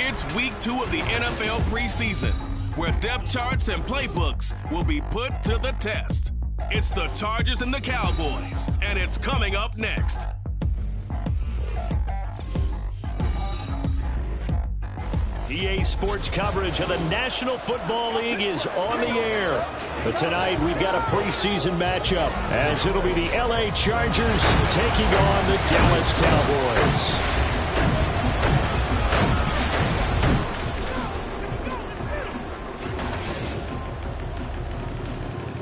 It's week 2 of the NFL preseason, where depth charts and playbooks will be put to the test. It's the Chargers and the Cowboys, and it's coming up next. EA Sports coverage of the National Football League is on the air. But tonight we've got a preseason matchup, as it'll be the LA Chargers taking on the Dallas Cowboys.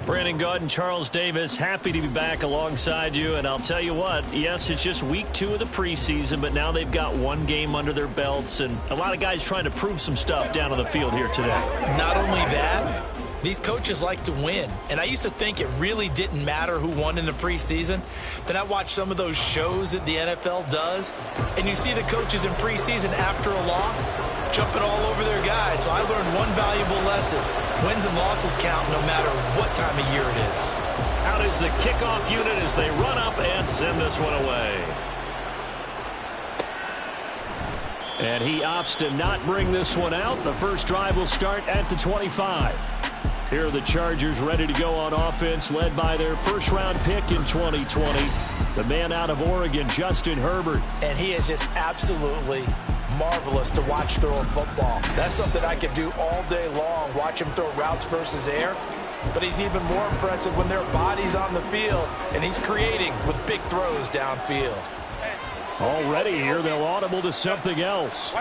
Brandon Gaud and Charles Davis, happy to be back alongside you. And I'll tell you what, yes, it's just week 2 of the preseason, but now they've got one game under their belts, and a lot of guys trying to prove some stuff down on the field here today. Not only that, these coaches like to win. And I used to think it really didn't matter who won in the preseason. Then I watched some of those shows that the NFL does, and you see the coaches in preseason after a loss jumping all over their guys. So I learned one valuable lesson. Wins and losses count no matter what time of year it is. Out is the kickoff unit as they run up and send this one away. And he opts to not bring this one out. The first drive will start at the 25. Here are the Chargers ready to go on offense, led by their first-round pick in 2020, the man out of Oregon, Justin Herbert. And he is just absolutely marvelous to watch throwing football. That's something I could do all day long, watch him throw routes versus air. But he's even more impressive when their body's on the field, and he's creating with big throws downfield. Already here, they'll audible to something else.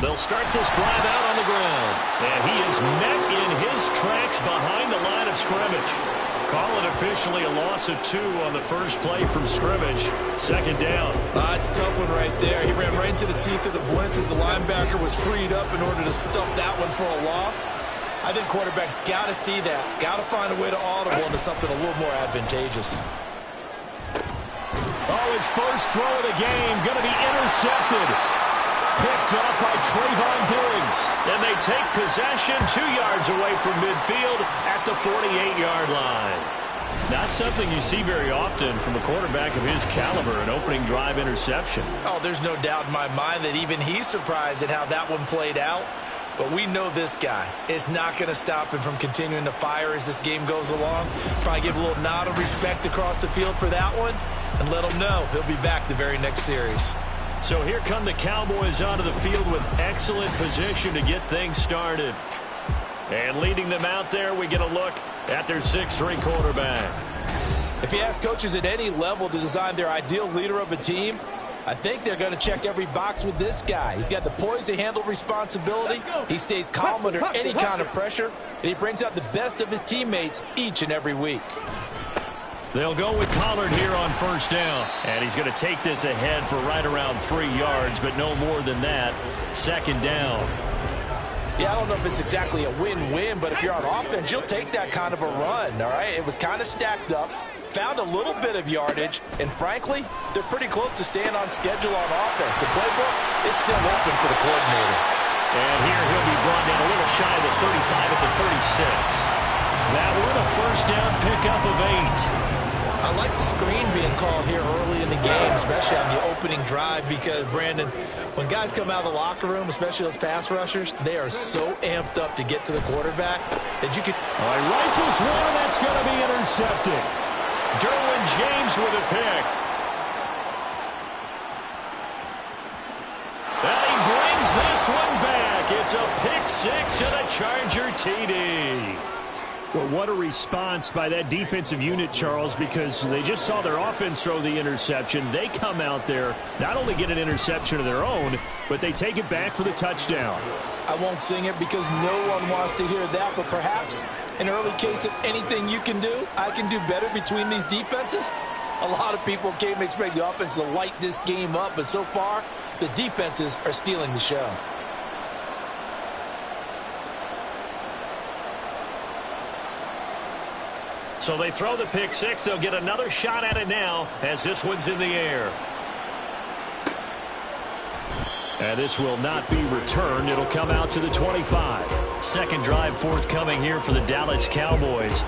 They'll start this drive out on the ground. And he is met in his tracks behind the line of scrimmage. Call it officially a loss of 2 on the first play from scrimmage. Second down. It's a tough one right there. He ran right into the teeth of the blitz as the linebacker was freed up in order to stuff that one for a loss. I think quarterbacks got to see that. Got to find a way to audible into something a little more advantageous. Oh, his first throw of the game going to be intercepted. Picked up by Trayvon Diggs. And they take possession 2 yards away from midfield at the 48-yard line. Not something you see very often from a quarterback of his caliber, an opening drive interception. Oh, there's no doubt in my mind that even he's surprised at how that one played out. But we know this guy is not going to stop him from continuing to fire as this game goes along. Probably give a little nod of respect across the field for that one and let him know he'll be back the very next series. So here come the Cowboys onto the field with excellent position to get things started. And leading them out there, we get a look at their 6'3" quarterback. If you ask coaches at any level to design their ideal leader of a team, I think they're going to check every box with this guy. He's got the poise to handle responsibility. He stays calm under any kind of pressure, and he brings out the best of his teammates each and every week. They'll go with Pollard here on first down. And he's going to take this ahead for right around 3 yards, but no more than that. Second down. Yeah, I don't know if it's exactly a win-win, but if you're on offense, you'll take that kind of a run, all right? It was kind of stacked up, found a little bit of yardage, and frankly, they're pretty close to staying on schedule on offense. The playbook is still open for the coordinator. And here he'll be brought down a little shy of the 35 at the 36. That one a first down pickup of 8. I like the screen being called here early in the game, especially on the opening drive, because, Brandon, when guys come out of the locker room, especially those pass rushers, they are so amped up to get to the quarterback that you could... All right, rifles one, and that's going to be intercepted. Derwin James with a pick. And he brings this one back. It's a pick 6 and a Charger TD. Well, what a response by that defensive unit, Charles, because they just saw their offense throw the interception. They come out there, not only get an interception of their own, but they take it back for the touchdown. I won't sing it because no one wants to hear that, but perhaps an early case of anything you can do, I can do better between these defenses. A lot of people came to expect the offense to light this game up, but so far, the defenses are stealing the show. So they throw the pick 6. They'll get another shot at it now as this one's in the air. And this will not be returned. It'll come out to the 25. Second drive forthcoming here for the Dallas Cowboys.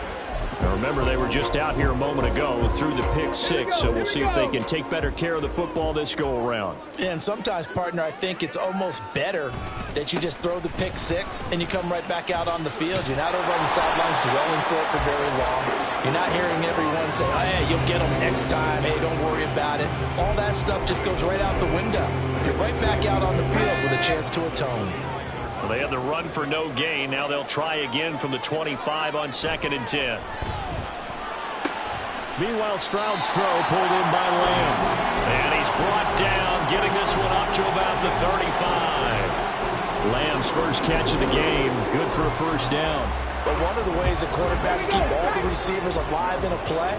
Now remember, they were just out here a moment ago through the pick six, so we'll see if they can take better care of the football this go-around. Yeah, and sometimes, partner, I think it's almost better that you just throw the pick six and you come right back out on the field. You're not over on the sidelines dwelling for it for very long. You're not hearing everyone say, oh, hey, you'll get them next time. Hey, don't worry about it. All that stuff just goes right out the window. You're right back out on the field with a chance to atone. Well, they have the run for no gain. Now they'll try again from the 25 on 2nd and 10. Meanwhile, Stroud's throw pulled in by Lamb. And he's brought down, getting this one up to about the 35. Lamb's first catch of the game, good for a first down. But one of the ways that quarterbacks keep all the receivers alive in a play,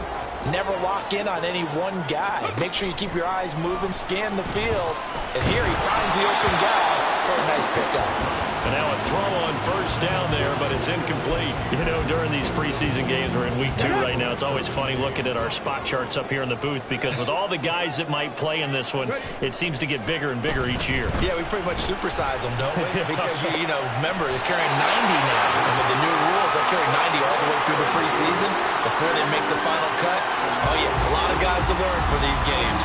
never lock in on any one guy. Make sure you keep your eyes moving, scan the field. And here he finds the open guy for a nice pickup. And now a throw on first down there, but it's incomplete. You know, during these preseason games, we're in week 2 right now. It's always funny looking at our spot charts up here in the booth because with all the guys that might play in this one, it seems to get bigger and bigger each year. Yeah, we pretty much supersize them, don't we? Because, you know, remember, they're carrying 90 now. And with the new rules, they'll carry 90 all the way through the preseason before they make the final cut. Oh, yeah, a lot of guys to learn for these games.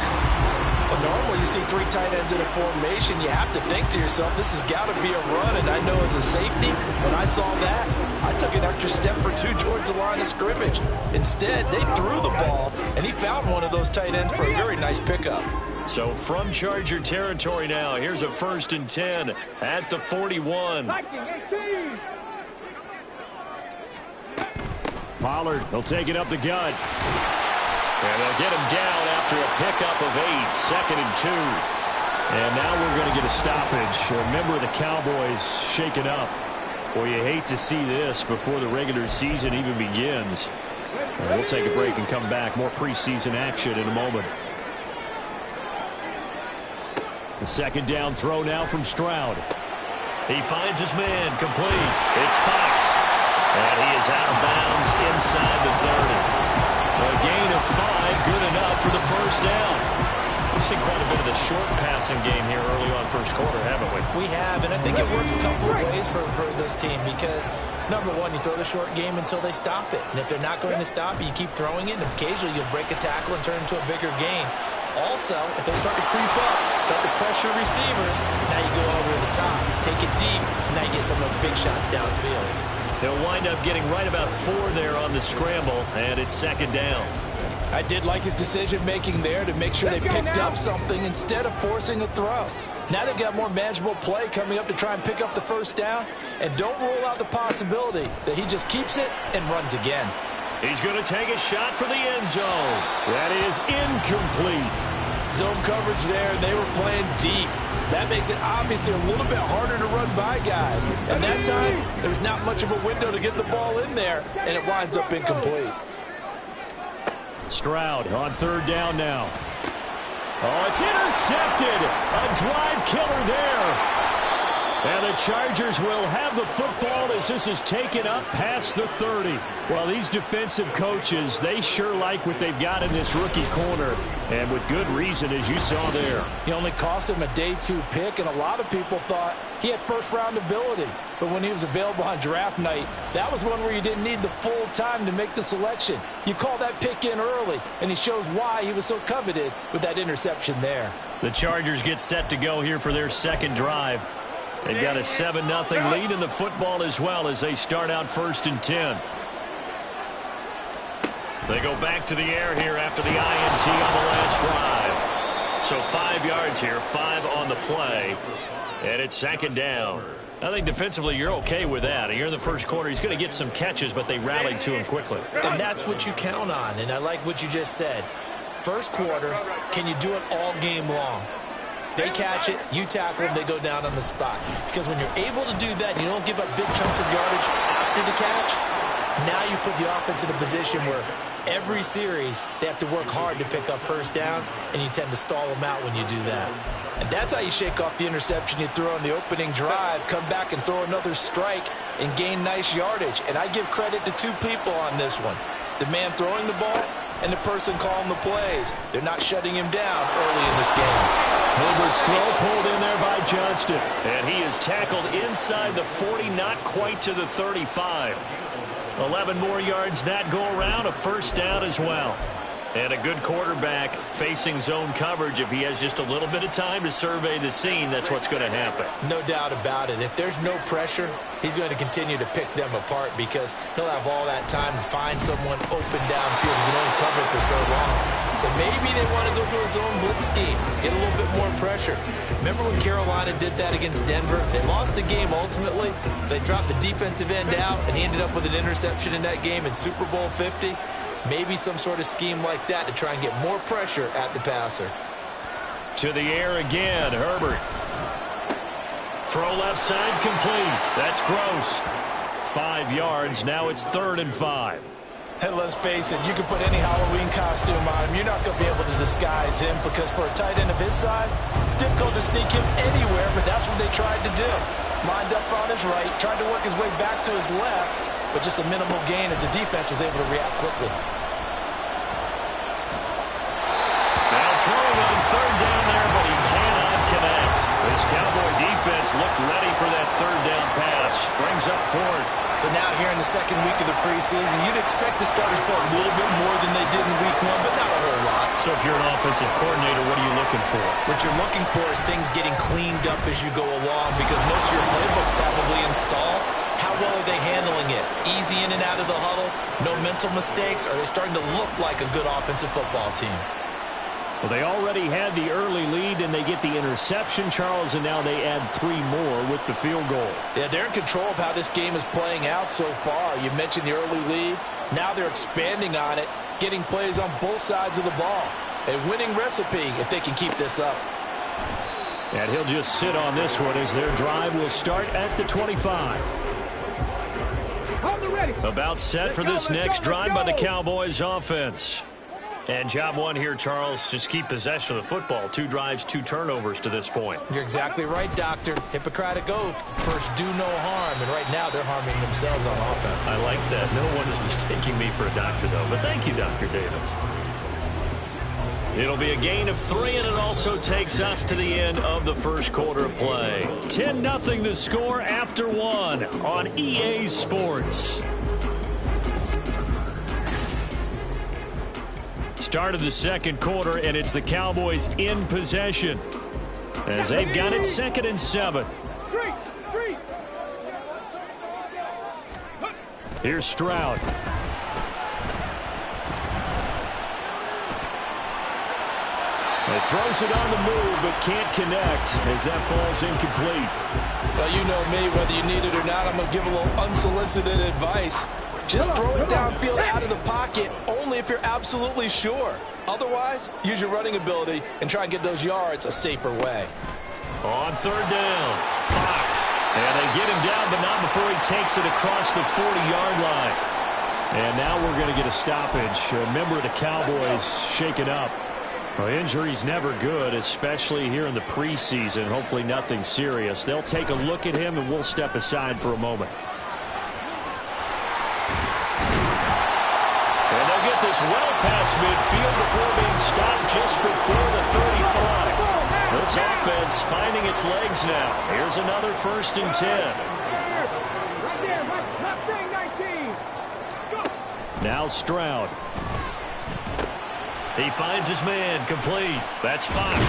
Well, normally you see 3 tight ends in a formation, you have to think to yourself, this has got to be a run, and I know as a safety, when I saw that, I took an extra step or 2 towards the line of scrimmage. Instead, they threw the ball, and he found one of those tight ends for a very nice pickup. So from Charger territory now, here's a 1st and 10 at the 41. Pollard, he'll take it up the gut. And they'll get him down after a pickup of 8, 2nd and 2. And now we're going to get a stoppage. Remember, the Cowboys shaken up. Well, you hate to see this before the regular season even begins. We'll take a break and come back. More preseason action in a moment. The 2nd down throw now from Stroud. He finds his man complete. It's Fox. And he is out of bounds inside the 30. A gain of 5, good enough for the first down. We've seen quite a bit of the short passing game here early on first quarter, haven't we? We have, and I think it works a couple of ways for this team because, number one, you throw the short game until they stop it. And if they're not going to stop it, you keep throwing it, and occasionally you'll break a tackle and turn it into a bigger gain. Also, if they start to creep up, start to pressure receivers, now you go over the top, take it deep, and now you get some of those big shots downfield. They'll wind up getting right about 4 there on the scramble, and it's 2nd down. I did like his decision-making there to make sure they picked up something instead of forcing a throw. Now they've got more manageable play coming up to try and pick up the first down, and don't rule out the possibility that he just keeps it and runs again. He's going to take a shot for the end zone. That is incomplete. Zone coverage there, and they were playing deep. That makes it obviously a little bit harder to run by guys. And that time, there's not much of a window to get the ball in there, and it winds up incomplete. Stroud on 3rd down now. Oh, it's intercepted. A drive killer there. And the Chargers will have the football as this is taken up past the 30. Well, these defensive coaches, they sure like what they've got in this rookie corner. And with good reason, as you saw there. He only cost him a day 2 pick, and a lot of people thought he had first-round ability. But when he was available on draft night, that was one where you didn't need the full time to make the selection. You call that pick in early, and he shows why he was so coveted with that interception there. The Chargers get set to go here for their 2nd drive. They've got a 7-0 lead in the football as well as they start out 1st and 10. They go back to the air here after the INT on the last drive. So 5 yards here, 5 on the play, and it's 2nd down. I think defensively you're okay with that. Here in the first quarter, he's going to get some catches, but they rallied to him quickly. And that's what you count on, and I like what you just said. First quarter, can you do it all game long? They catch it, you tackle them, they go down on the spot. Because when you're able to do that, you don't give up big chunks of yardage after the catch, now you put the offense in a position where every series they have to work hard to pick up first downs, and you tend to stall them out when you do that. And that's how you shake off the interception you throw on the opening drive, come back and throw another strike and gain nice yardage. And I give credit to 2 people on this one. The man throwing the ball and the person calling the plays. They're not shutting him down early in this game. Herbert's throw pulled in there by Johnston. And he is tackled inside the 40, not quite to the 35. 11 more yards that go around, a first down as well. And a good quarterback facing zone coverage. If he has just a little bit of time to survey the scene, that's what's going to happen. No doubt about it. If there's no pressure, he's going to continue to pick them apart because he'll have all that time to find someone open downfield. He can only cover for so long. So maybe they want to go to a zone blitz scheme, get a little bit more pressure. Remember when Carolina did that against Denver? They lost the game ultimately. They dropped the defensive end out, and he ended up with an interception in that game in Super Bowl 50. Maybe some sort of scheme like that to try and get more pressure at the passer. To the air again, Herbert. Throw left side complete. That's Gross. 5 yards. Now it's 3rd and 5. And let's face it, you can put any Halloween costume on him. You're not going to be able to disguise him because for a tight end of his size, difficult to sneak him anywhere, but that's what they tried to do. Lined up on his right, tried to work his way back to his left, but just a minimal gain as the defense was able to react quickly. Now throwing on 3rd down there, but he cannot connect. This Cowboy defense looked ready for that 3rd down pass. Brings up 4th. So now here in the 2nd week of the preseason, you'd expect the starters to play a little bit more than they did in week 1, but not a whole lot. So if you're an offensive coordinator, what are you looking for? What you're looking for is things getting cleaned up as you go along because most of your playbook's probably installed. How well are they handling it? Easy in and out of the huddle? No mental mistakes? Are they starting to look like a good offensive football team? Well, they already had the early lead, and they get the interception, Charles, and now they add 3 more with the field goal. Yeah, they're in control of how this game is playing out so far. You mentioned the early lead. Now they're expanding on it, getting plays on both sides of the ball. A winning recipe if they can keep this up. And he'll just sit on this one as their drive will start at the 25. About set for this next drive by the Cowboys offense. And job one here, Charles, just keep possession of the football. 2 drives, 2 turnovers to this point. You're exactly right, Doctor. Hippocratic oath. First, do no harm. And right now, they're harming themselves on offense. I like that. No one is mistaking me for a doctor, though. But thank you, Dr. Davis. It'll be a gain of 3, and it also takes us to the end of the first quarter of play. 10-0 the score after 1 on EA Sports. Start of the 2nd quarter, and it's the Cowboys in possession as they've got it 2nd and 7. Here's Stroud. He throws it on the move, but can't connect as that falls incomplete. Well, you know me, whether you need it or not, I'm going to give a little unsolicited advice. Just throw it downfield out of the pocket only if you're absolutely sure. Otherwise, use your running ability and try and get those yards a safer way. On 3rd down, Fox. And they get him down, but not before he takes it across the 40-yard line. And now we're going to get a stoppage. A member of the Cowboys shaken up. Well, injury's never good, especially here in the preseason. Hopefully nothing serious. They'll take a look at him, and we'll step aside for a moment. And they'll get this well past midfield before being stopped just before the 35. This offense finding its legs now. Here's another 1st and 10. Now Stroud. He finds his man complete. That's Fox.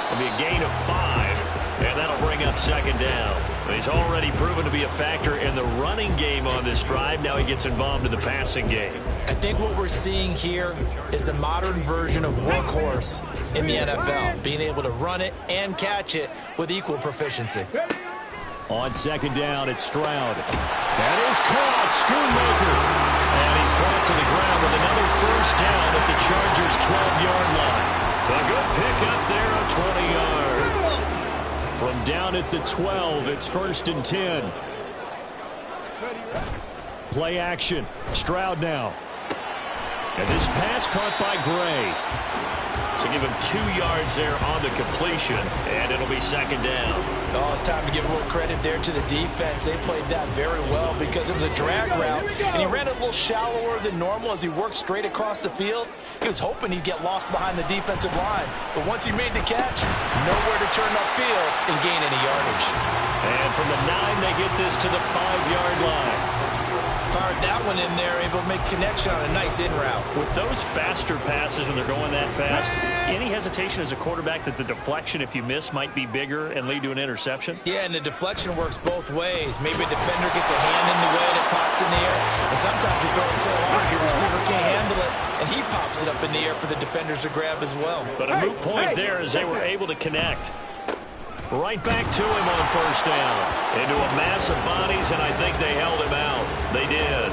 It'll be a gain of 5, and that'll bring up 2nd down. He's already proven to be a factor in the running game on this drive. Now he gets involved in the passing game. I think what we're seeing here is the modern version of workhorse in the NFL, being able to run it and catch it with equal proficiency. On 2nd down, it's Stroud. That is caught, Schoonmaker. And he's brought to the ground with another 1st down at the Chargers' 12-yard line. A good pickup there of 20 yards. From down at the 12, it's 1st and 10. Play action. Stroud now. And this pass caught by Gray. So give him 2 yards there on the completion, and it'll be 2nd down. Oh, it's time to give a little credit there to the defense. They played that very well because it was a drag route, and he ran it a little shallower than normal as he worked straight across the field. He was hoping he'd get lost behind the defensive line, but once he made the catch, nowhere to turn upfield and gain any yardage. And from the 9, they get this to the 5-yard line. Fired that one in there, able to make connection on a nice in route. With those faster passes when they're going that fast, any hesitation as a quarterback that the deflection, if you miss, might be bigger and lead to an interception? Yeah, and the deflection works both ways. Maybe a defender gets a hand in the way and it pops in the air. And sometimes you throw it so hard your receiver can't handle it, and he pops it up in the air for the defenders to grab as well. But a moot point there as they were able to connect. Right back to him on first down. Into a mass of bodies, and I think they held him out. They did.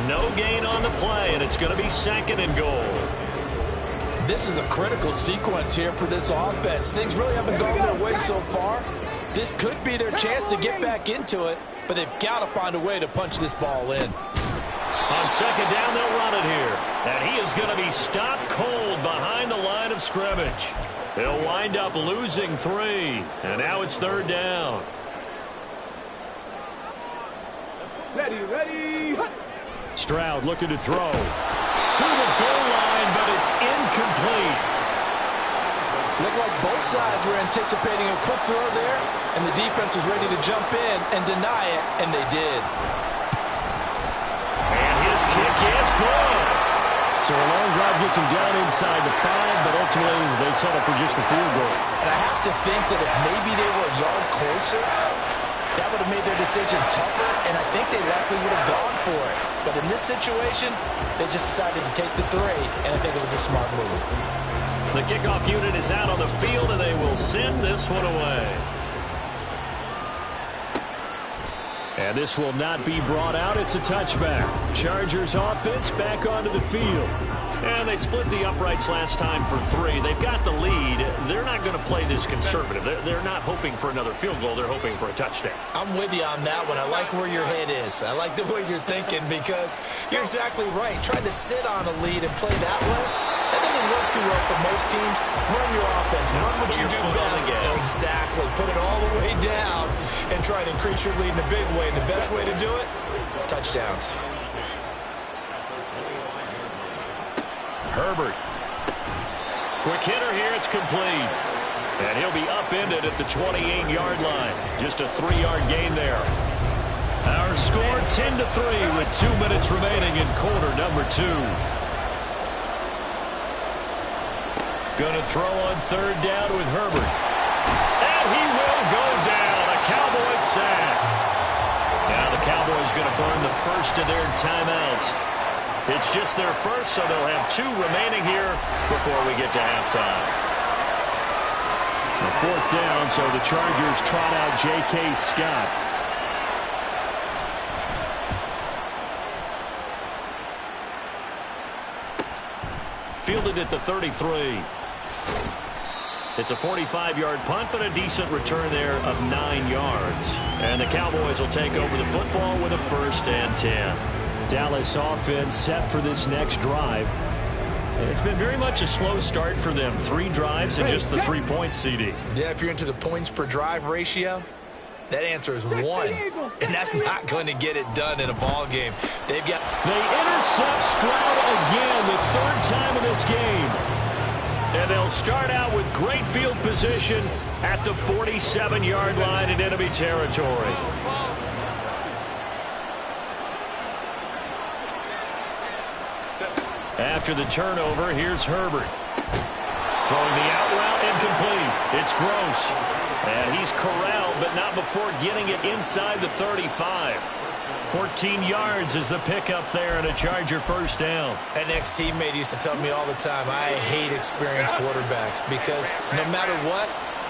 No gain on the play, and it's going to be 2nd and goal. This is a critical sequence here for this offense. Things really haven't gone their way so far. This could be their chance to get back into it, but they've got to find a way to punch this ball in. On 2nd down, they'll run it here. And he is going to be stopped cold behind the line of scrimmage. He'll wind up losing 3. And now it's 3rd down. Ready. Stroud looking to throw. To the goal line, but it's incomplete. Looked like both sides were anticipating a quick throw there, and the defense was ready to jump in and deny it, and they did. And his kick is good. So a long drive gets him down inside the 5, but ultimately they settle for just the field goal. And I have to think that if maybe they were a yard closer, that would have made their decision tougher, and I think they likely would have gone for it. But in this situation, they just decided to take the 3, and I think it was a smart move. The kickoff unit is out on the field, and they will send this one away. And this will not be brought out. It's a touchback. Chargers offense back onto the field. And they split the uprights last time for 3. They've got the lead. They're not going to play this conservative. They're not hoping for another field goal. They're hoping for a touchdown. I'm with you on that one. I like where your head is. I like the way you're thinking because you're exactly right. Trying to sit on a lead and play that way, that doesn't work too well for most teams. Run your offense. Run what you do best. Exactly. Put it all the way down and try to increase your lead in a big way. And the best way to do it, touchdowns. Herbert. Quick hitter here. It's complete. And he'll be upended at the 28-yard line. Just a 3-yard gain there. Our score 10-3 with 2 minutes remaining in quarter number 2. Going to throw on 3rd down with Herbert. And he will go down. A Cowboys sack. Now the Cowboys going to burn the first of their timeouts. It's just their first, so they'll have 2 remaining here before we get to halftime. The 4th down, so the Chargers trot out J.K. Scott. Fielded at the 33. It's a 45-yard punt, but a decent return there of 9 yards. And the Cowboys will take over the football with a 1st and 10. Dallas offense set for this next drive. It's been very much a slow start for them. 3 drives and just the 3 points, CD. Yeah, if you're into the points per drive ratio, that answer is 1. And that's not going to get it done in a ball game. They intercept Stroud again, the 3rd time in this game. And they'll start out with great field position at the 47-yard line in enemy territory. After the turnover, here's Herbert. Throwing the out route, incomplete. It's Gross. And he's corralled, but not before getting it inside the 35. 14 yards is the pickup there and a Charger 1st down. An ex-teammate used to tell me all the time, I hate experienced quarterbacks because no matter what,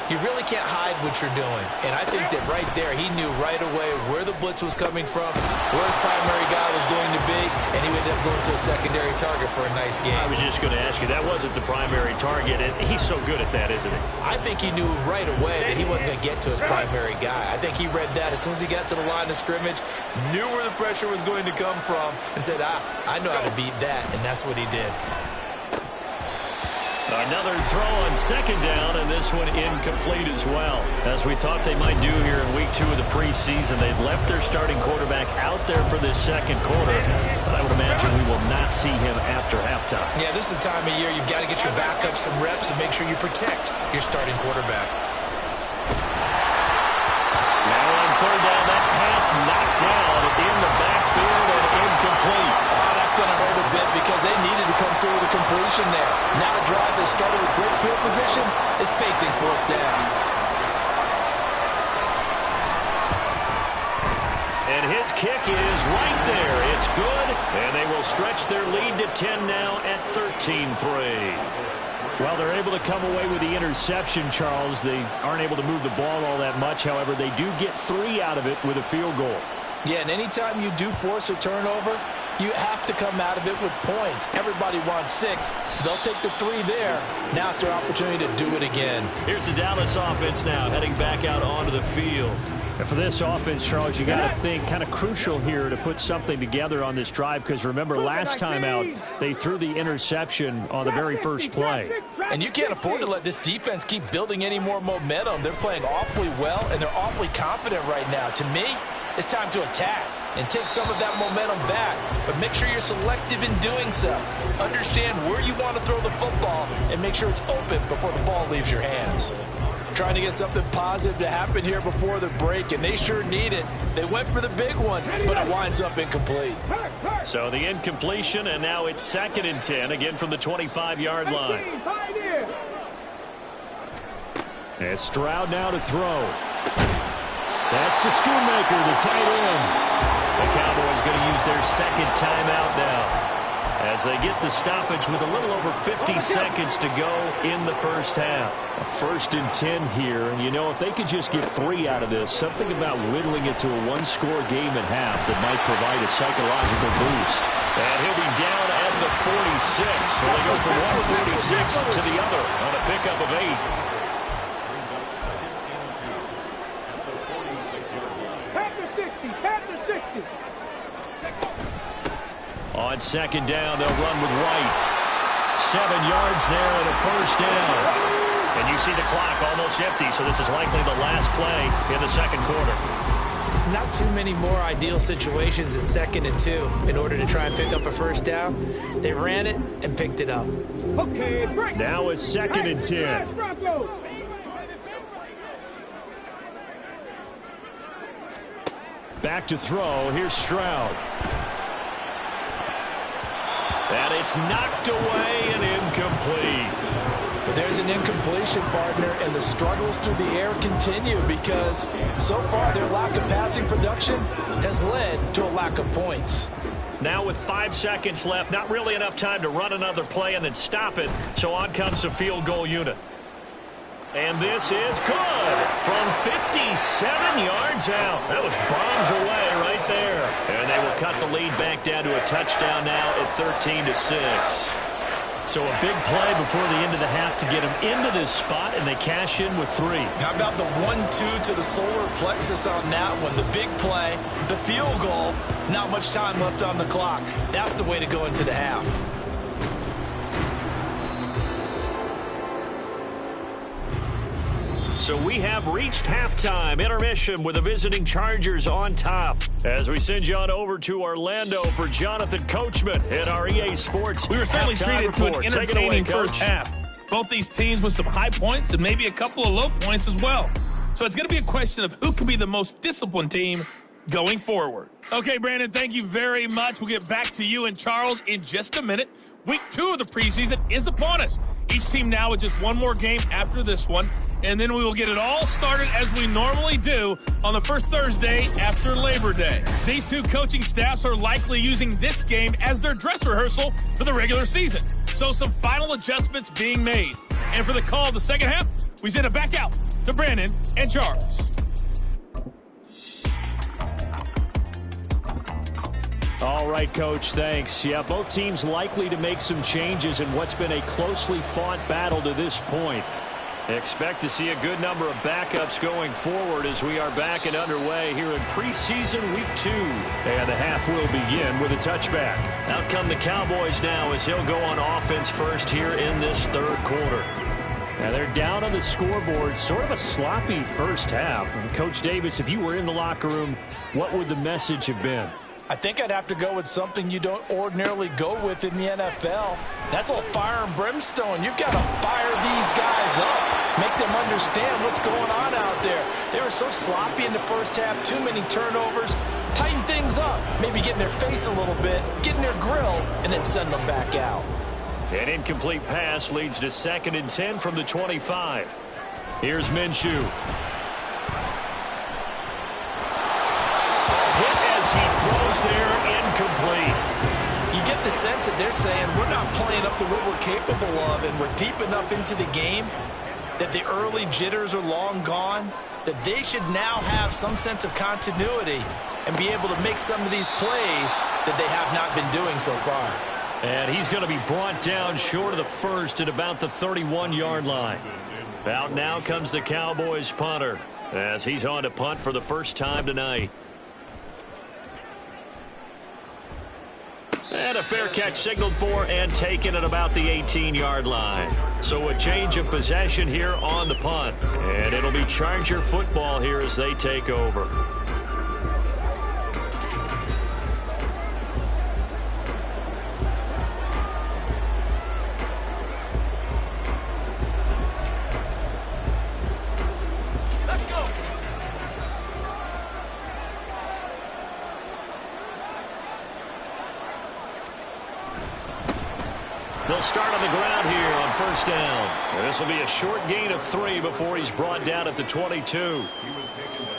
you really can't hide what you're doing. And I think that right there, he knew right away where the blitz was coming from, where his primary guy was going to be, and he ended up going to a secondary target for a nice game. I was just going to ask you, that wasn't the primary target, and he's so good at that, isn't he? I think he knew right away that he wasn't going to get to his primary guy. I think he read that as soon as he got to the line of scrimmage, knew where the pressure was going to come from, and said, I know how to beat that, and that's what he did. Another throw on 2nd down, and this one incomplete as well. As we thought they might do here in week 2 of the preseason, they've left their starting quarterback out there for this 2nd quarter. But I would imagine we will not see him after halftime. Yeah, this is the time of year you've got to get your backup some reps and make sure you protect your starting quarterback. Now on 3rd down, that pass knocked down in the backfield, motion there. Now a drive that started with great field position is facing fourth down. And his kick is right there. It's good, and they will stretch their lead to 10 now at 13-3. Well, they're able to come away with the interception, Charles. They aren't able to move the ball all that much. However, they do get 3 out of it with a field goal. Yeah, and anytime you do force a turnover, you have to come out of it with points. Everybody wants 6. They'll take the 3 there. Now it's their opportunity to do it again. Here's the Dallas offense now heading back out onto the field. And for this offense, Charles, you got to think kind of crucial here to put something together on this drive, because remember last time out they threw the interception on the very first play. And you can't afford to let this defense keep building any more momentum. They're playing awfully well, and they're awfully confident right now. To me, it's time to attack and take some of that momentum back. But make sure you're selective in doing so. Understand where you want to throw the football and make sure it's open before the ball leaves your hands. Trying to get something positive to happen here before the break, and they sure need it. They went for the big one, but it winds up incomplete. So the incompletion, and now it's 2nd and 10, again from the 25-yard line. And Stroud now to throw. That's to Schoonmaker, the tight end. The Cowboys going to use their 2nd timeout now, as they get the stoppage with a little over 50 seconds to go in the first half. A 1st and 10 here, and you know, if they could just get 3 out of this, something about whittling it to a 1-score game at half that might provide a psychological boost. And he'll be down at the 46, so they go from 146 to the other on a pickup of 8. On 2nd down, they'll run with White. 7 yards there and a 1st down. And you see the clock almost empty, so this is likely the last play in the 2nd quarter. Not too many more ideal situations at 2nd and 2 in order to try and pick up a 1st down. They ran it and picked it up. Now it's 2nd and 10. Back to throw. Here's Stroud. And it's knocked away and incomplete. There's an incompletion, partner, and the struggles through the air continue because so far their lack of passing production has led to a lack of points. Now with 5 seconds left, not really enough time to run another play and then stop it, so on comes the field goal unit. And this is good from 57 yards out. That was bombs away right there. And they will cut the lead back down to a touchdown now at 13-6. So a big play before the end of the half to get them into this spot, and they cash in with 3. How about the 1-2 to the solar plexus on that one? The big play, the field goal, not much time left on the clock. That's the way to go into the half. So we have reached halftime intermission with the visiting Chargers on top. As we send you on over to Orlando for Jonathan Coachman at our EA Sports. We were certainly treated to an entertaining first half. Both these teams with some high points and maybe a couple of low points as well. So it's going to be a question of who can be the most disciplined team going forward. Okay, Brandon, thank you very much. We'll get back to you and Charles in just a minute. Week 2 of the preseason is upon us. Each team now with just one more game after this one. And then we will get it all started as we normally do on the first Thursday after Labor Day. These 2 coaching staffs are likely using this game as their dress rehearsal for the regular season. So some final adjustments being made. And for the call of the second half, we send it back out to Brandon and Charles. All right, Coach, thanks. Yeah, both teams likely to make some changes in what's been a closely fought battle to this point. Expect to see a good number of backups going forward as we are back and underway here in preseason week 2. And the half will begin with a touchback. Out come the Cowboys now as they'll go on offense first here in this 3rd quarter. Now they're down on the scoreboard, sort of a sloppy first half. And Coach Davis, if you were in the locker room, what would the message have been? I think I'd have to go with something you don't ordinarily go with in the NFL. That's a little fire and brimstone. You've got to fire these guys up, make them understand what's going on out there. They were so sloppy in the first half, too many turnovers. Tighten things up, maybe get in their face a little bit, get in their grill, and then send them back out. An incomplete pass leads to 2nd and 10 from the 25. Here's Minshew. Hit as he throws there, incomplete. You get the sense that they're saying we're not playing up to what we're capable of, and we're deep enough into the game that the early jitters are long gone, that they should now have some sense of continuity and be able to make some of these plays that they have not been doing so far. And he's going to be brought down short of the first at about the 31-yard line. Out now comes the Cowboys punter as he's on to punt for the first time tonight. And a fair catch signaled for and taken at about the 18-yard line. So a change of possession here on the punt. And it'll be Charger football here as they take over. They'll start on the ground here on first down. This will be a short gain of 3 before he's brought down at the 22.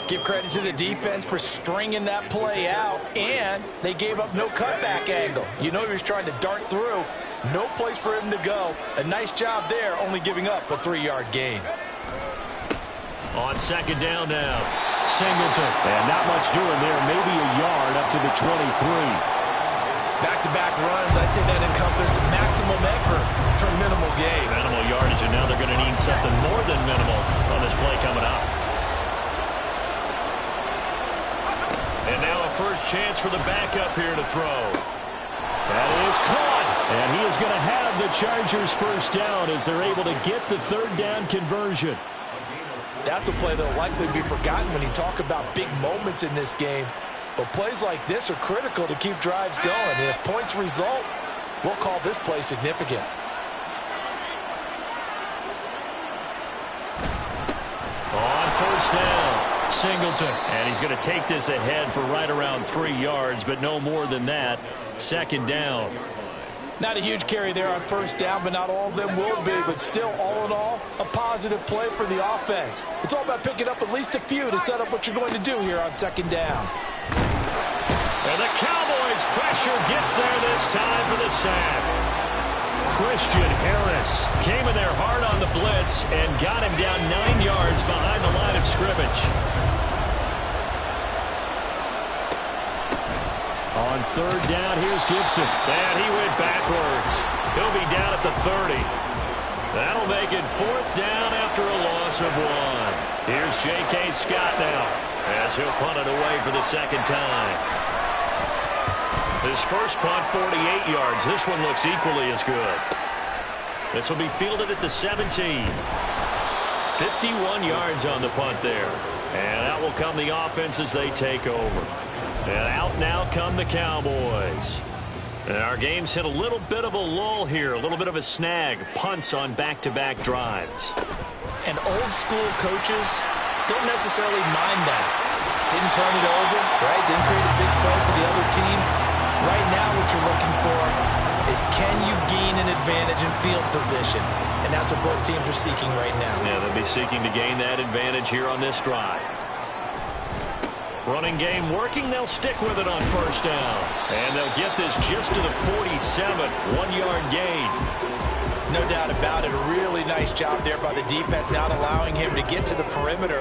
Give credit to the defense for stringing that play out, and they gave up no cutback angle. You know he was trying to dart through. No place for him to go. A nice job there, only giving up a 3-yard gain. On second down now, Singleton. And not much doing there, maybe a yard up to the 23. Back-to-back runs, I'd say that encompassed maximum effort for minimal gain. Minimal yardage, and now they're going to need something more than minimal on this play coming up. And now a first chance for the backup here to throw. That is caught. And he is going to have the Chargers first down as they're able to get the third down conversion. That's a play that will likely be forgotten when you talk about big moments in this game. But plays like this are critical to keep drives going. And if points result, we'll call this play significant. On first down, Singleton. And he's going to take this ahead for right around 3 yards, but no more than that. Second down. Not a huge carry there on first down, but not all of them will be. But still, all in all, a positive play for the offense. It's all about picking up at least a few to set up what you're going to do here on second down. And the Cowboys pressure gets there this time for the sack. Christian Harris came in there hard on the blitz and got him down 9 yards behind the line of scrimmage. On third down, here's Gibson. And he went backwards. He'll be down at the 30. That'll make it fourth down after a loss of 1. Here's J.K. Scott now as he'll punt it away for the second time. His first punt, 48 yards. This one looks equally as good. This will be fielded at the 17. 51 yards on the punt there. And out will come the offense as they take over. And out now come the Cowboys. And our game's hit a little bit of a lull here, a little bit of a snag. Punts on back-to-back drives. And old school coaches don't necessarily mind that. Didn't turn it over, right? Didn't create a big play for the other team. Right now what you're looking for is can you gain an advantage in field position? And that's what both teams are seeking right now. Yeah, they'll be seeking to gain that advantage here on this drive. Running game working, they'll stick with it on first down. And they'll get this just to the 47, 1-yard gain. No doubt about it. A really nice job there by the defense, not allowing him to get to the perimeter.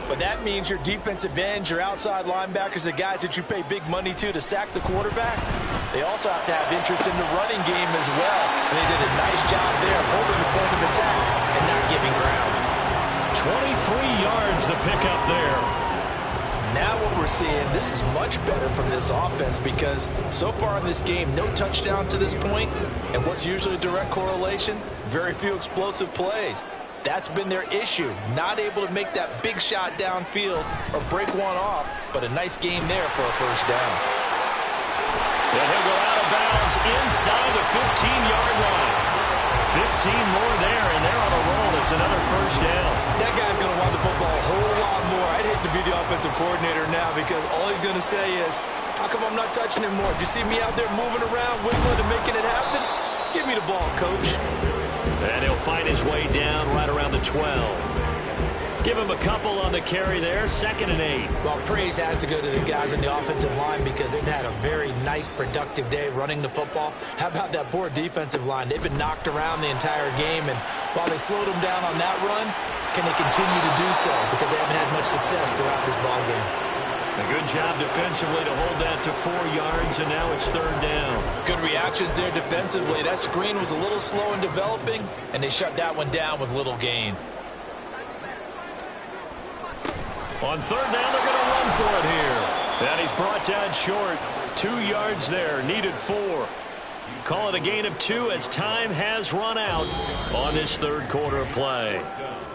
But that means your defensive ends, your outside linebackers, the guys that you pay big money to sack the quarterback, they also have to have interest in the running game as well. And they did a nice job there holding the point of attack and not giving ground. 23 yards to pick up there. Now what we're seeing, this is much better from this offense because so far in this game, no touchdown to this point, and what's usually a direct correlation, very few explosive plays. That's been their issue, not able to make that big shot downfield or break one off, but a nice game there for a first down. And he'll go out of bounds inside the 15-yard line. 15 more there, and they're on a roll. It's another first down. That guy's going to want the football a whole lot more. I'd hate to be the offensive coordinator now because all he's going to say is, how come I'm not touching him more? Do you see me out there moving around, wiggling and making it happen? Give me the ball, coach. And he'll find his way down right around the 12. Give him a couple on the carry there, 2nd and 8. Well, praise has to go to the guys on the offensive line because they've had a very nice, productive day running the football. How about that poor defensive line? They've been knocked around the entire game, and while they slowed them down on that run, can they continue to do so? Because they haven't had much success throughout this ball game. A good job defensively to hold that to 4 yards, and now it's 3rd down. Good reactions there defensively. That screen was a little slow in developing, and they shut that one down with little gain. On 3rd down, they're going to run for it here. And he's brought down short. 2 yards there, needed 4. Call it a gain of 2 as time has run out on this 3rd quarter of play.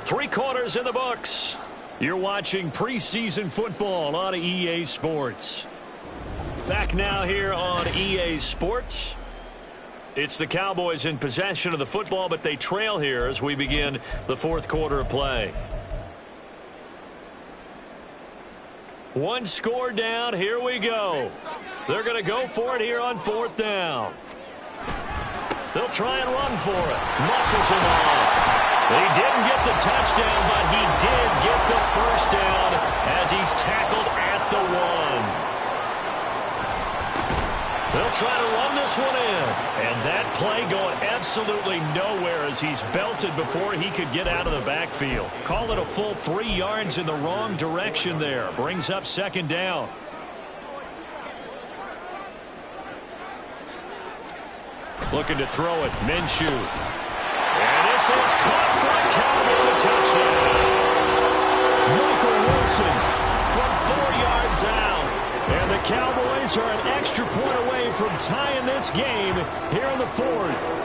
3 quarters in the books. You're watching preseason football on EA Sports. Back now here on EA Sports. It's the Cowboys in possession of the football, but they trail here as we begin the 4th quarter of play. 1 score down. Here we go. They're going to go for it here on 4th down. They'll try and run for it. Muscles him off. He didn't get the touchdown, but he did get the 1st down as he's tackled at the 1. They'll try to run this one in. And that play going absolutely nowhere as he's belted before he could get out of the backfield. Call it a full 3 yards in the wrong direction there. Brings up 2nd down. Looking to throw it. Minshew. And this is caught for a Cowboy touchdown. Michael Wilson from 4 yards out. And the Cowboys are an extra point away from tying this game here in the 4th.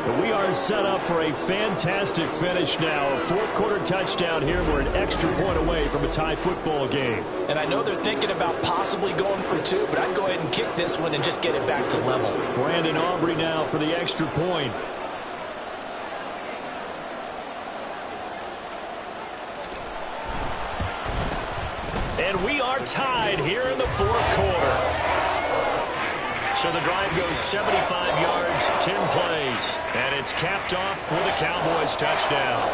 But we are set up for a fantastic finish now. A 4th quarter touchdown here. We're an extra point away from a tie football game. And I know they're thinking about possibly going for 2, but I'd go ahead and kick this one and just get it back to level. Brandon Aubrey now for the extra point. And we are tied here in the 4th quarter. So the drive goes 75 yards, 10 plays. And it's capped off with a Cowboys touchdown.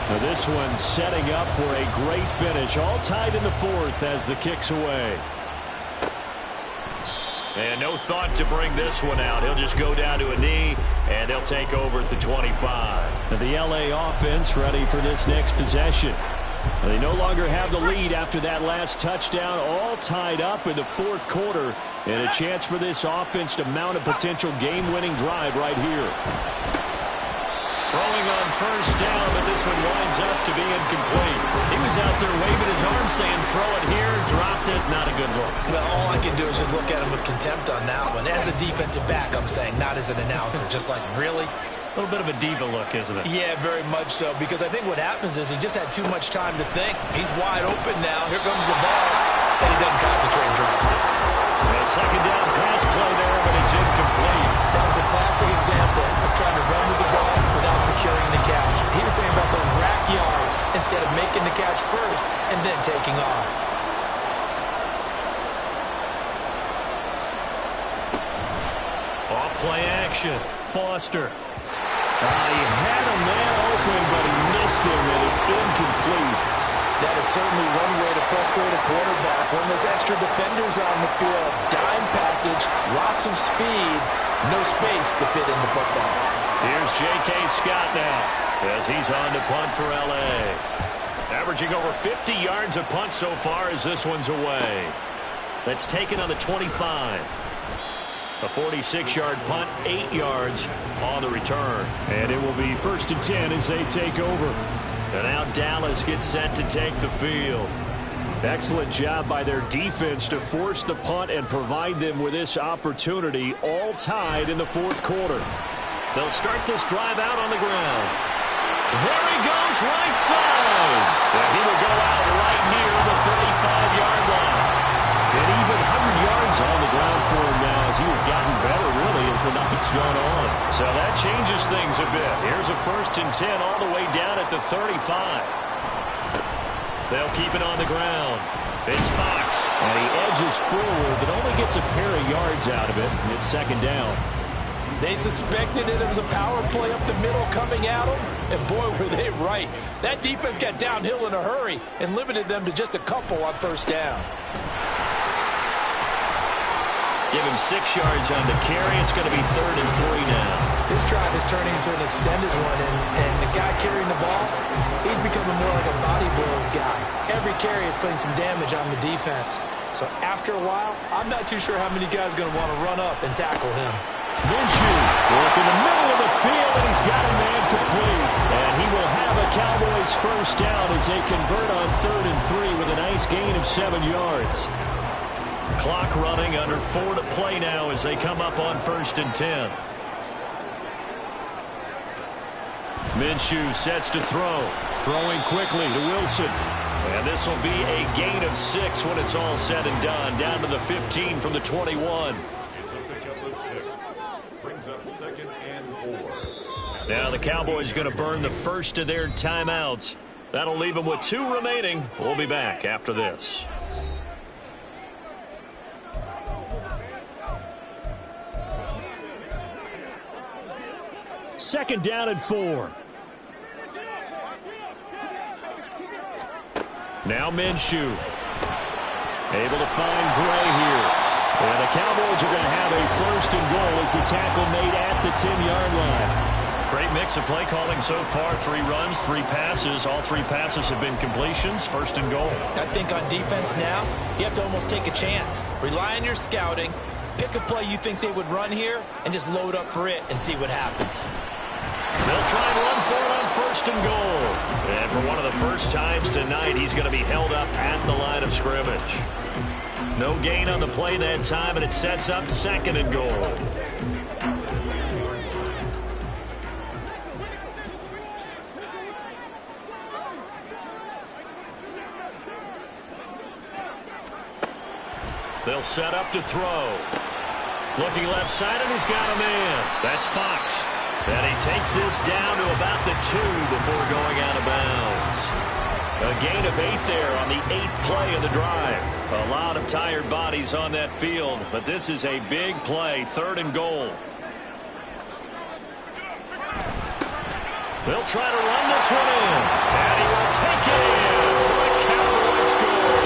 Now this one setting up for a great finish. All tied in the 4th as the kick's away. And no thought to bring this one out. He'll just go down to a knee, and they'll take over at the 25. Now the LA offense ready for this next possession. They no longer have the lead after that last touchdown. All tied up in the 4th quarter. And a chance for this offense to mount a potential game-winning drive right here. Throwing on 1st down, but this one winds up to be incomplete. He was out there waving his arm saying, throw it here, dropped it, not a good look. Well, all I can do is just look at him with contempt on that one. As a defensive back, I'm saying, not as an announcer. Just like, really? A little bit of a diva look, isn't it? Yeah, very much so, because I think what happens is he just had too much time to think. He's wide open now. Here comes the ball, and he doesn't concentrate and drops it. A 2nd down pass play there, but it's incomplete. That was a classic example of trying to run with the ball without securing the catch. He was thinking about those rack yards instead of making the catch first and then taking off. Off play action. Foster. He had a man open, but he missed him, and it's incomplete. That is certainly one way to frustrate a quarterback when there's extra defenders on the field. Dime package, lots of speed, no space to fit in the football. Here's J.K. Scott now as he's on to punt for L.A. Averaging over 50 yards a punt so far as this one's away. That's taken on the 25. A 46-yard punt, 8 yards on the return. And it will be 1st and 10 as they take over. And now Dallas gets set to take the field. Excellent job by their defense to force the punt and provide them with this opportunity, all tied in the 4th quarter. They'll start this drive out on the ground. There he goes, right side. And he will go out right near the 35-yard line. And even 100 yards on the ground for him now as he has gotten better, really, as the night's gone on. So that changes things a bit. Here's a 1st and 10 all the way down at the 35. They'll keep it on the ground. It's Fox, and he edges forward, but only gets a pair of yards out of it, and it's second down. They suspected it was a power play up the middle coming at them, and boy, were they right. That defense got downhill in a hurry and limited them to just a couple on first down. Give him 6 yards on the carry. It's going to be 3rd and 3 now. This drive is turning into an extended one, and the guy carrying the ball, he's becoming more like a body blows guy. Every carry is putting some damage on the defense. So after a while, I'm not too sure how many guys are going to want to run up and tackle him. Minshew work in the middle of the field, and he's got a man complete. And he will have a Cowboys first down as they convert on 3rd and 3 with a nice gain of 7 yards. Clock running, under 4 to play now as they come up on 1st and 10. Minshew sets to throw. Throwing quickly to Wilson. And this will be a gain of 6 when it's all said and done. Down to the 15 from the 21. It's a pickup of 6. Brings up 2nd and 4. Now the Cowboys going to burn the first of their timeouts. That'll leave them with 2 remaining. We'll be back after this. Second down and 4. Now Minshew. Able to find Gray here. And the Cowboys are going to have a 1st and goal as the tackle made at the 10-yard line. Great mix of play calling so far. 3 runs, 3 passes. All 3 passes have been completions. 1st and goal. I think on defense now, you have to almost take a chance. Rely on your scouting. Pick a play you think they would run here and just load up for it and see what happens. They'll try and run for it on 1st and goal. And for one of the first times tonight, he's going to be held up at the line of scrimmage. No gain on the play that time, and it sets up 2nd and goal. They'll set up to throw. Looking left side, and he's got a man. That's Fox. And he takes this down to about the 2 before going out of bounds. A gain of 8 there on the 8th play of the drive. A lot of tired bodies on that field, but this is a big play, 3rd and goal. They'll try to run this one in. And he will take it in for a Cowboys score.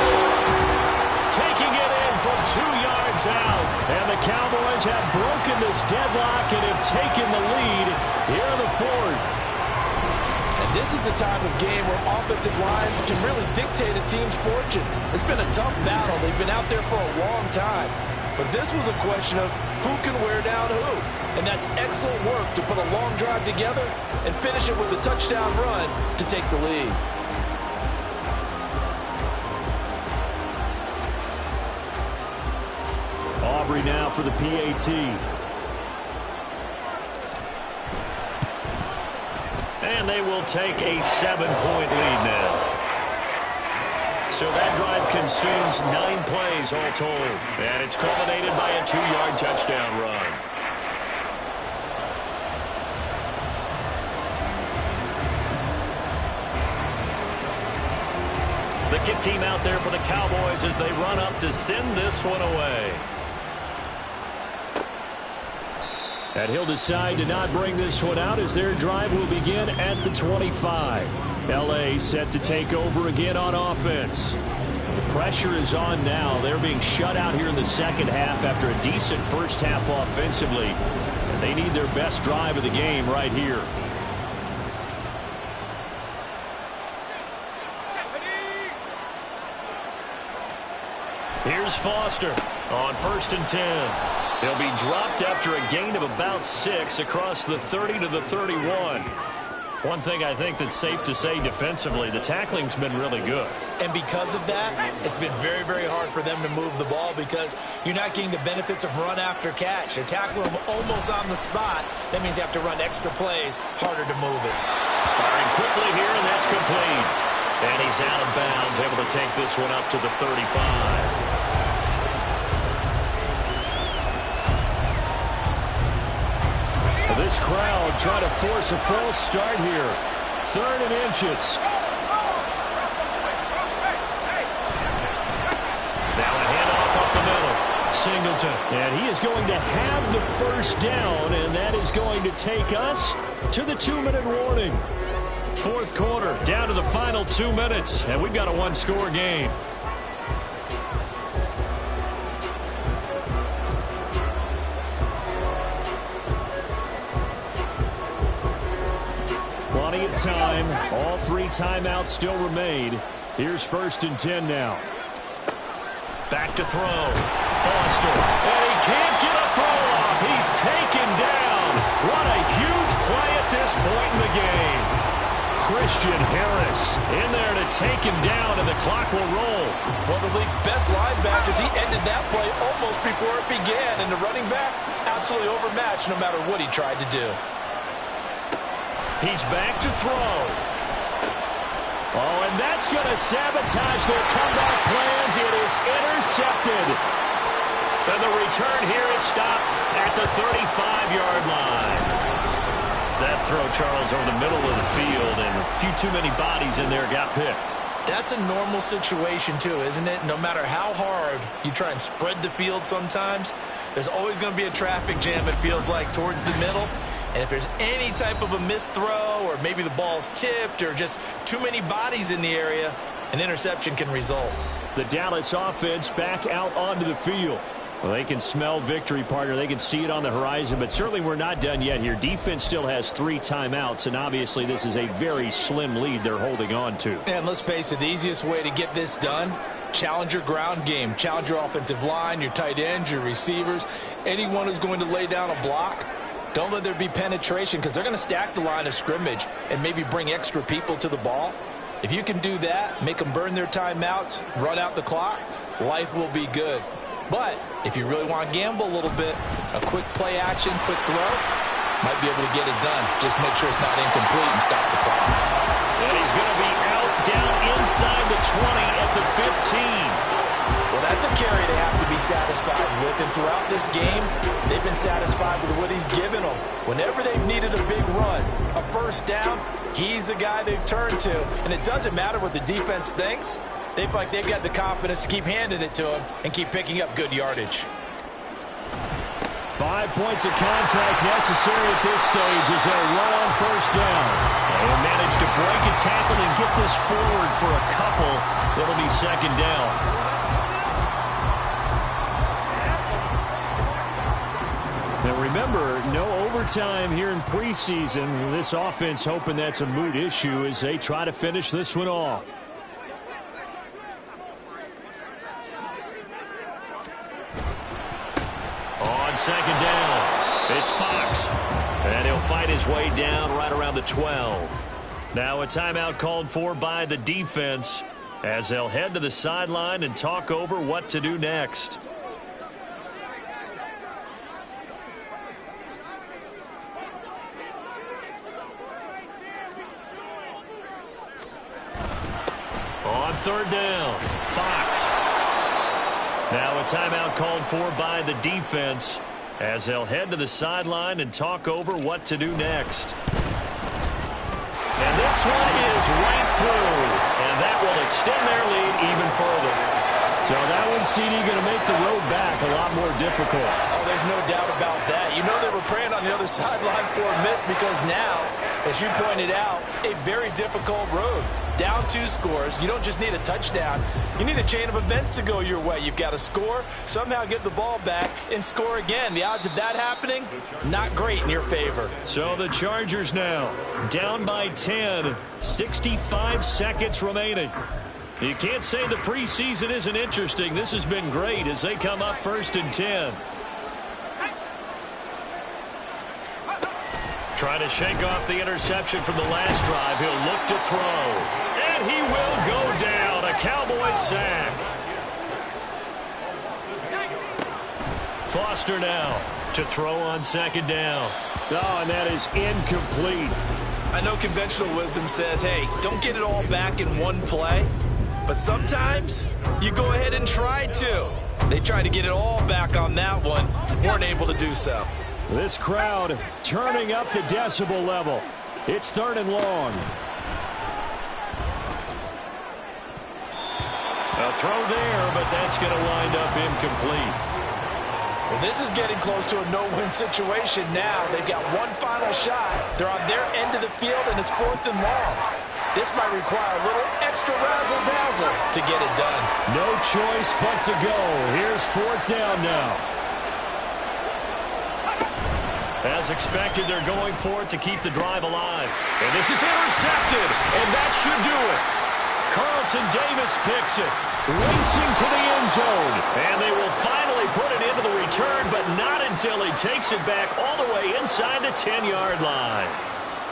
Taking it in from 2 yards out. And the Cowboys have broken this deadlock and have taken the lead here in the 4th. And this is the type of game where offensive lines can really dictate a team's fortunes. It's been a tough battle. They've been out there for a long time. But this was a question of who can wear down who. And that's excellent work to put a long drive together and finish it with a touchdown run to take the lead. Aubrey now for the PAT. And they will take a 7-point lead now. So that drive consumes 9 plays all told. And it's culminated by a 2-yard touchdown run. The kick team out there for the Cowboys as they run up to send this one away. And he'll decide to not bring this one out as their drive will begin at the 25. L.A. set to take over again on offense. The pressure is on now. They're being shut out here in the second half after a decent first half offensively. And they need their best drive of the game right here. Here's Foster on 1st and 10. He'll be dropped after a gain of about 6 across the 30 to the 31. One thing I think that's safe to say defensively, the tackling's been really good. And because of that, it's been very, very hard for them to move the ball because you're not getting the benefits of run after catch. They tackle him almost on the spot. That means you have to run extra plays, harder to move it. Firing quickly here, and that's complete. And he's out of bounds, able to take this one up to the 35. This crowd trying to force a false start here. 3rd and inches. Singleton. And he is going to have the first down, and that is going to take us to the 2-minute warning. Fourth quarter, down to the final 2 minutes, and we've got a one-score game. Plenty of time. All 3 timeouts still remain. Here's 1st and 10 now. Back to throw. Foster. And he can't get a throw off. He's taken down. What a huge play at this point in the game. Christian Harris in there to take him down, and the clock will roll. Well, the league's best linebackers, he ended that play almost before it began. And the running back, absolutely overmatched no matter what he tried to do. He's back to throw. Oh, and that's going to sabotage their comeback plans. It is intercepted. And the return here is stopped at the 35-yard line. That throw, Charles, over the middle of the field, and a few too many bodies in there got picked. That's a normal situation, too, isn't it? No matter how hard you try and spread the field sometimes, there's always going to be a traffic jam, it feels like, towards the middle. And if there's any type of a missed throw, or maybe the ball's tipped, or just too many bodies in the area, an interception can result. The Dallas offense back out onto the field. Well, they can smell victory, partner. They can see it on the horizon, but certainly we're not done yet here. Defense still has 3 timeouts, and obviously this is a very slim lead they're holding on to. And let's face it, the easiest way to get this done, challenge your ground game. Challenge your offensive line, your tight ends, your receivers, anyone who's going to lay down a block. Don't let there be penetration, because they're going to stack the line of scrimmage and maybe bring extra people to the ball. If you can do that, make them burn their timeouts, run out the clock, life will be good. But if you really want to gamble a little bit, a quick play action, quick throw, might be able to get it done. Just make sure it's not incomplete and stop the clock. And he's going to be out down inside the 20 at the 15. Well, that's a carry they have to be satisfied with. And throughout this game, they've been satisfied with what he's given them. Whenever they've needed a big run, a first down, he's the guy they've turned to. And it doesn't matter what the defense thinks. They feel like they've got the confidence to keep handing it to him and keep picking up good yardage. 5 points of contact necessary at this stage as they'll run on first down. And manage to break a tackle and get this forward for a couple. It'll be second down. Now remember, no overtime here in preseason. This offense hoping that's a moot issue as they try to finish this one off. On second down, it's Fox. And he'll fight his way down right around the 12. Now a timeout called for by the defense as they'll head to the sideline and talk over what to do next. On third down, Fox. Now a timeout called for by the defense as they'll head to the sideline and talk over what to do next. And this one is right through, and that will extend their lead even further. So that one, CD, going to make the road back a lot more difficult. Oh, there's no doubt about that. You know they were praying on the other sideline for a miss because now, as you pointed out, a very difficult road. Down 2 scores. You don't just need a touchdown. You need a chain of events to go your way. You've got to score, somehow get the ball back, and score again. The odds of that happening, not great in your favor. So the Chargers now down by 10, 65 seconds remaining. You can't say the preseason isn't interesting. This has been great as they come up 1st and 10. Trying to shake off the interception from the last drive. He'll look to throw. And he will go down. A Cowboys sack. Foster now to throw on second down. Oh, and that is incomplete. I know conventional wisdom says, hey, don't get it all back in one play. But sometimes you go ahead and try to. They tried to get it all back on that one. Weren't able to do so. This crowd turning up the decibel level. It's 3rd and long. A throw there, but that's going to wind up incomplete. Well, this is getting close to a no-win situation now. They've got one final shot. They're on their end of the field, and it's 4th and long. This might require a little extra razzle-dazzle to get it done. No choice but to go. Here's 4th down now. As expected, they're going for it to keep the drive alive. And this is intercepted, and that should do it. Carlton Davis picks it, racing to the end zone. And they will finally put it into the return, but not until he takes it back all the way inside the 10-yard line.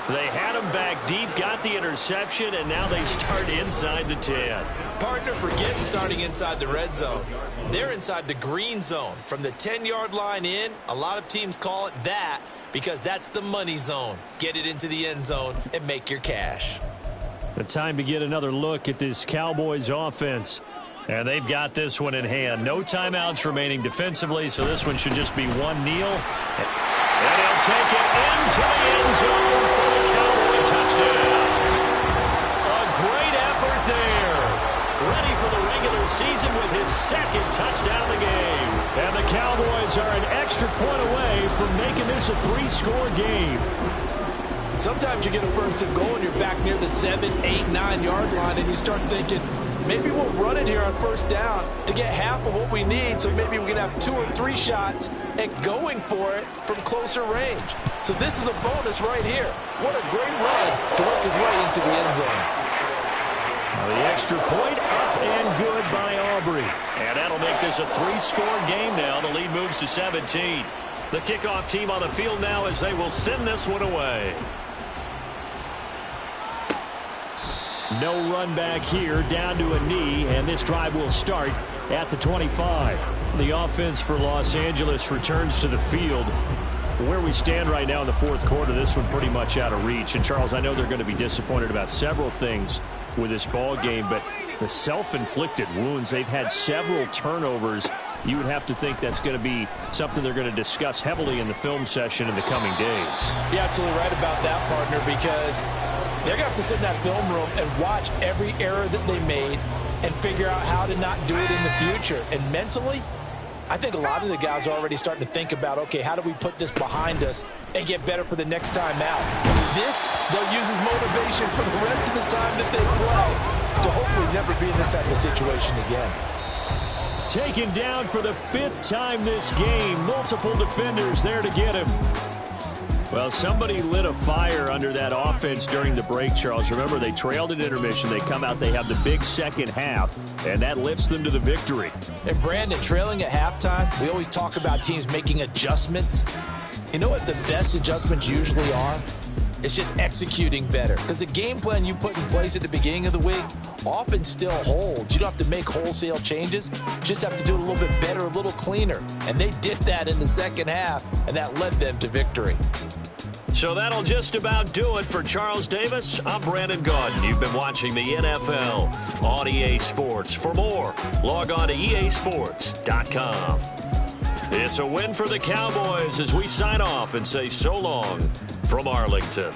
They had him back deep, got the interception, and now they start inside the 10. Partner, forget starting inside the red zone. They're inside the green zone. From the 10-yard line in, a lot of teams call it that because that's the money zone. Get it into the end zone and make your cash. The time to get another look at this Cowboys offense. And they've got this one in hand. No timeouts remaining defensively, so this one should just be one kneel. And he'll take it into the end zone for the Cowboy touchdown. A great effort there. Ready for the regular season with his 2nd touchdown of the game. And the Cowboys are an extra point away from making this a 3-score game. Sometimes you get a 1st and goal and you're back near the 7, 8, 9-yard line, and you start thinking, maybe we'll run it here on 1st down to get half of what we need, so maybe we can have 2 or 3 shots at going for it from closer range. So this is a bonus right here. What a great run to work his way into the end zone. The extra point up and good by Aubrey. And that'll make this a 3-score game now. The lead moves to 17. The kickoff team on the field now as they will send this one away. No run back here, down to a knee, and this drive will start at the 25. The offense for Los Angeles returns to the field. Where we stand right now in the 4th quarter, this one pretty much out of reach. And, Charles, I know they're going to be disappointed about several things with this ball game, but the self-inflicted wounds, they've had several turnovers. You would have to think that's going to be something they're going to discuss heavily in the film session in the coming days. You're absolutely right about that, partner, because they're going to have to sit in that film room and watch every error that they made and figure out how to not do it in the future. And mentally, I think a lot of the guys are already starting to think about, okay, how do we put this behind us and get better for the next time out? This, they'll use as motivation for the rest of the time that they play to hopefully never be in this type of situation again. Taken down for the 5th time this game. Multiple defenders there to get him. Well, somebody lit a fire under that offense during the break, Charles. Remember, they trailed at intermission. They come out, they have the big second half, and that lifts them to the victory. And, Brandon, trailing at halftime, we always talk about teams making adjustments. You know what the best adjustments usually are? It's just executing better. Because the game plan you put in place at the beginning of the week often still holds. You don't have to make wholesale changes. You just have to do it a little bit better, a little cleaner. And they did that in the second half, and that led them to victory. So that'll just about do it for Charles Davis. I'm Brandon Gaudin. You've been watching the NFL on EA Sports. For more, log on to easports.com. It's a win for the Cowboys as we sign off and say so long from Arlington.